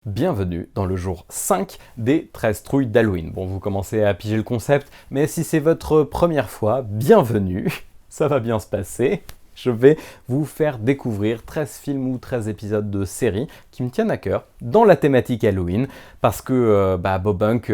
Bienvenue dans le jour 5 des 13 trouilles d'Halloween. Bon, vous commencez à piger le concept, mais si c'est votre première fois, bienvenue, ça va bien se passer. Je vais vous faire découvrir 13 films ou 13 épisodes de séries qui me tiennent à cœur dans la thématique Halloween, parce que Bobunk,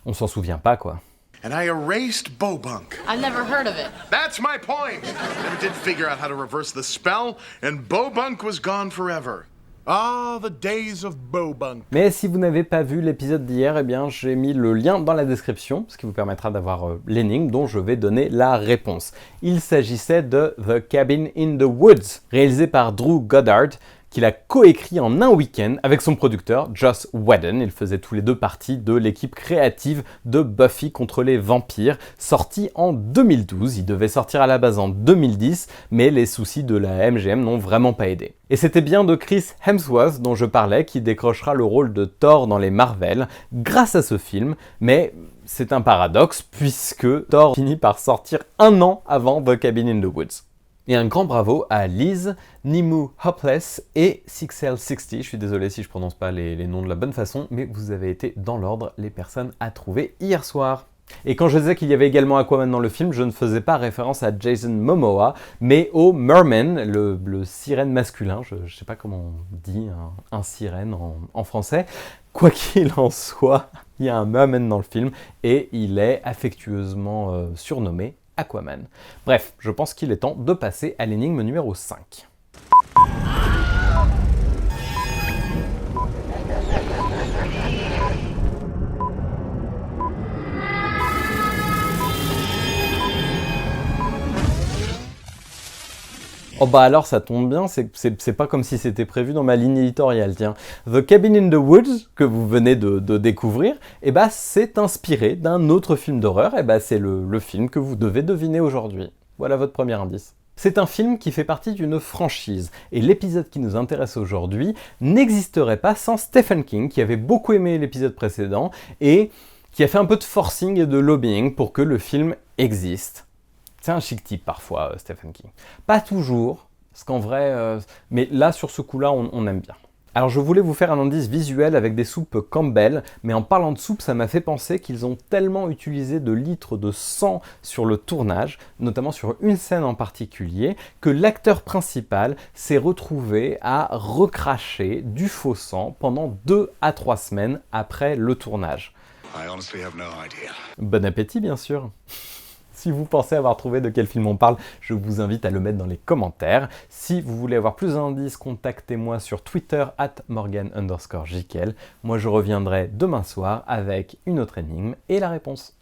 on s'en souvient pas quoi. And I erased Bobunk. I've never heard of it. That's my point. Never did figure out how to reverse the spell, and Bobunk was gone forever. Ah, the days of Bobunk. Mais si vous n'avez pas vu l'épisode d'hier, eh bien j'ai mis le lien dans la description, ce qui vous permettra d'avoir l'énigme dont je vais donner la réponse. Il s'agissait de The Cabin in the Woods, réalisé par Drew Goddard, qu'il a coécrit en un week-end avec son producteur Joss Whedon. Ils faisaient tous les deux partie de l'équipe créative de Buffy contre les vampires, sorti en 2012. Il devait sortir à la base en 2010, mais les soucis de la MGM n'ont vraiment pas aidé. Et c'était bien de Chris Hemsworth dont je parlais, qui décrochera le rôle de Thor dans les Marvel grâce à ce film, mais c'est un paradoxe puisque Thor finit par sortir un an avant The Cabin in the Woods. Et un grand bravo à Liz, Nimu Hopeless et Sixel60. Je suis désolé si je prononce pas les noms de la bonne façon, mais vous avez été dans l'ordre les personnes à trouver hier soir. Et quand je disais qu'il y avait également Aquaman dans le film, je ne faisais pas référence à Jason Momoa, mais au Merman, le sirène masculin. Je ne sais pas comment on dit un sirène en français. Quoi qu'il en soit, il y a un Merman dans le film et il est affectueusement surnommé Aquaman. Bref, je pense qu'il est temps de passer à l'énigme numéro 5. Oh bah alors ça tombe bien, c'est pas comme si c'était prévu dans ma ligne éditoriale, tiens. The Cabin in the Woods, que vous venez de découvrir, c'est inspiré d'un autre film d'horreur, c'est le film que vous devez deviner aujourd'hui. Voilà votre premier indice. C'est un film qui fait partie d'une franchise, et l'épisode qui nous intéresse aujourd'hui n'existerait pas sans Stephen King, qui avait beaucoup aimé l'épisode précédent, et qui a fait un peu de forcing et de lobbying pour que le film existe. C'est un chic type parfois, Stephen King. Pas toujours, parce qu'en vrai... mais là, sur ce coup-là, on aime bien. Alors je voulais vous faire un indice visuel avec des soupes Campbell, mais en parlant de soupe, ça m'a fait penser qu'ils ont tellement utilisé de litres de sang sur le tournage, notamment sur une scène en particulier, que l'acteur principal s'est retrouvé à recracher du faux sang pendant 2 à 3 semaines après le tournage. I honestly have no idea. Bon appétit, bien sûr. Si vous pensez avoir trouvé de quel film on parle, je vous invite à le mettre dans les commentaires. Si vous voulez avoir plus d'indices, contactez-moi sur Twitter @Morgan_Jikel. Moi, je reviendrai demain soir avec une autre énigme et la réponse.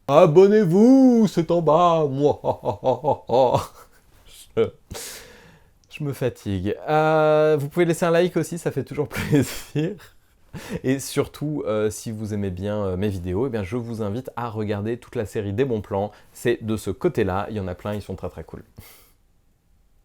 Abonnez-vous, c'est en bas. Moi, je me fatigue. Vous pouvez laisser un like aussi, ça fait toujours plaisir. Et surtout, si vous aimez bien mes vidéos, je vous invite à regarder toute la série des bons plans. C'est de ce côté-là, il y en a plein, ils sont très très cool.